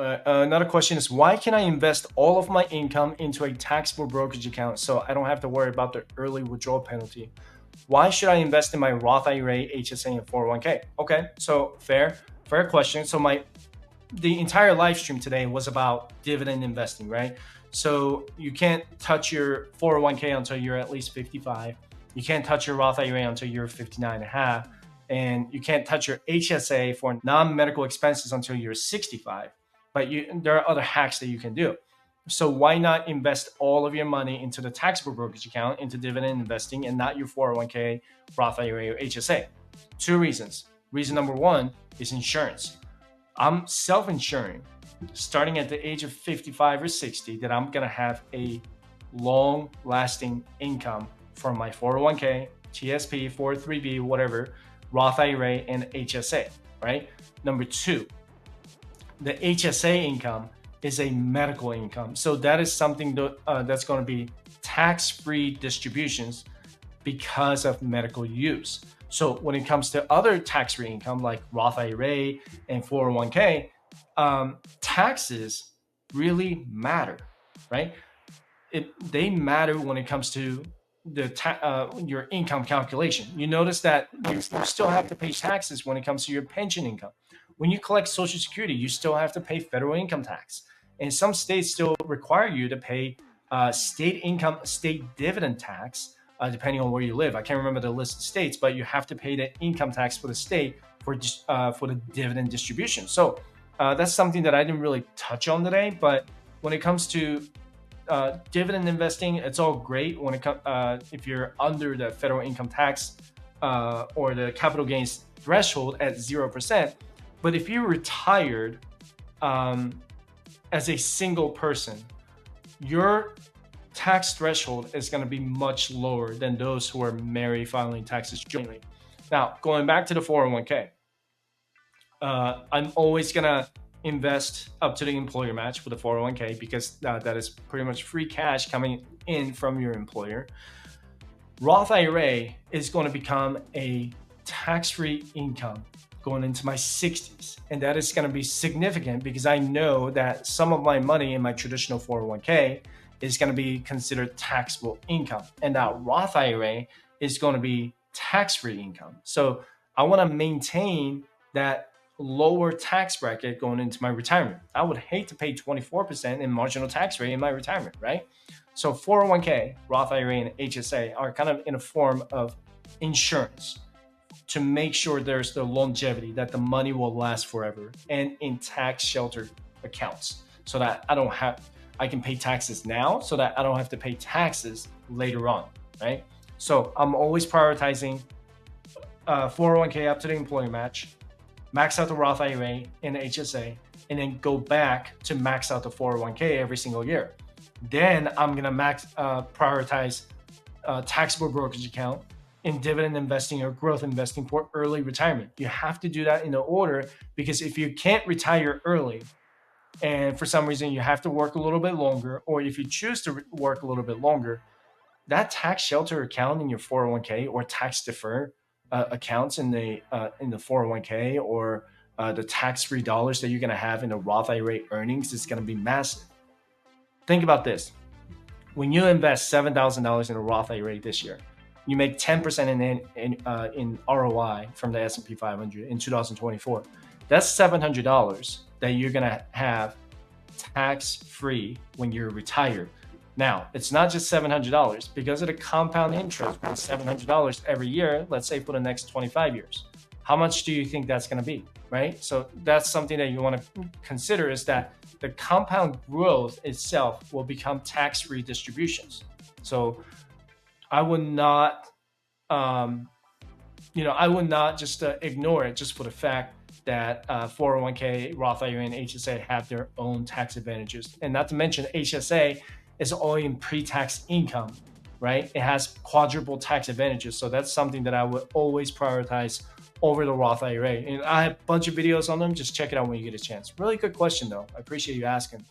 Another question is, why can I invest all of my income into a taxable brokerage account so I don't have to worry about the early withdrawal penalty? Why should I invest in my Roth IRA, HSA, and 401k? Okay, so fair question. So the entire live stream today was about dividend investing, right? So you can't touch your 401k until you're at least 55. You can't touch your Roth IRA until you're 59 and a half. And you can't touch your HSA for non-medical expenses until you're 65. But there are other hacks that you can do. So why not invest all of your money into the taxable brokerage account, into dividend investing, and not your 401k, Roth IRA, or HSA? Two reasons. Reason number one is insurance. I'm self-insuring starting at the age of 55 or 60 that I'm going to have a long-lasting income from my 401k, TSP, 403b, whatever, Roth IRA, and HSA, right? Number two, the HSA income is a medical income. So that is something that's going to be tax-free distributions because of medical use. So when it comes to other tax-free income like Roth IRA and 401k, taxes really matter, right? They matter when it comes to your income calculation. You notice that you still have to pay taxes when it comes to your pension income. When you collect Social Security, you still have to pay federal income tax. And some states still require you to pay state dividend tax, depending on where you live. I can't remember the list of states, but you have to pay the income tax for the state for the dividend distribution. So that's something that I didn't really touch on today. But when it comes to dividend investing, it's all great when it if you're under the federal income tax or the capital gains threshold at 0%. But if you're retired as a single person, your tax threshold is going to be much lower than those who are married filing taxes jointly. Now, going back to the 401k, I'm always going to invest up to the employer match for the 401k because that is pretty much free cash coming in from your employer. Roth IRA is going to become a tax-free income going into my 60s. And that is going to be significant because I know that some of my money in my traditional 401k is going to be considered taxable income. And that Roth IRA is going to be tax-free income. So I want to maintain that lower tax bracket going into my retirement. I would hate to pay 24% in marginal tax rate in my retirement, right? So 401k, Roth IRA, and HSA are kind of in a form of insurance to make sure there's the longevity, that the money will last forever, and in tax sheltered accounts so that I can pay taxes now so that I don't have to pay taxes later on, right? So I'm always prioritizing 401k up to the employer match, max out the Roth IRA and the HSA, and then go back to max out the 401k every single year. Then I'm gonna prioritize taxable brokerage account in dividend investing or growth investing for early retirement. You have to do that in the order because if you can't retire early and for some reason you have to work a little bit longer, or if you choose to work a little bit longer, that tax shelter account in your 401k or tax defer accounts in the 401k or the tax-free dollars that you're going to have in the Roth IRA earnings is going to be massive. Think about this. When you invest $7,000 in a Roth IRA this year, you make 10% in ROI from the S&P 500 in 2024. That's $700 that you're going to have tax-free when you're retired. Now, it's not just $700 because of the compound interest, $700 every year, let's say for the next 25 years. How much do you think that's going to be, right? So that's something that you want to consider, is that the compound growth itself will become tax-free distributions. So I would not, I would not just ignore it just for the fact that 401k, Roth IRA, and HSA have their own tax advantages. And not to mention HSA is only in pre-tax income, right? It has quadruple tax advantages. So that's something that I would always prioritize over the Roth IRA. And I have a bunch of videos on them. Just check it out when you get a chance. Really good question though. I appreciate you asking.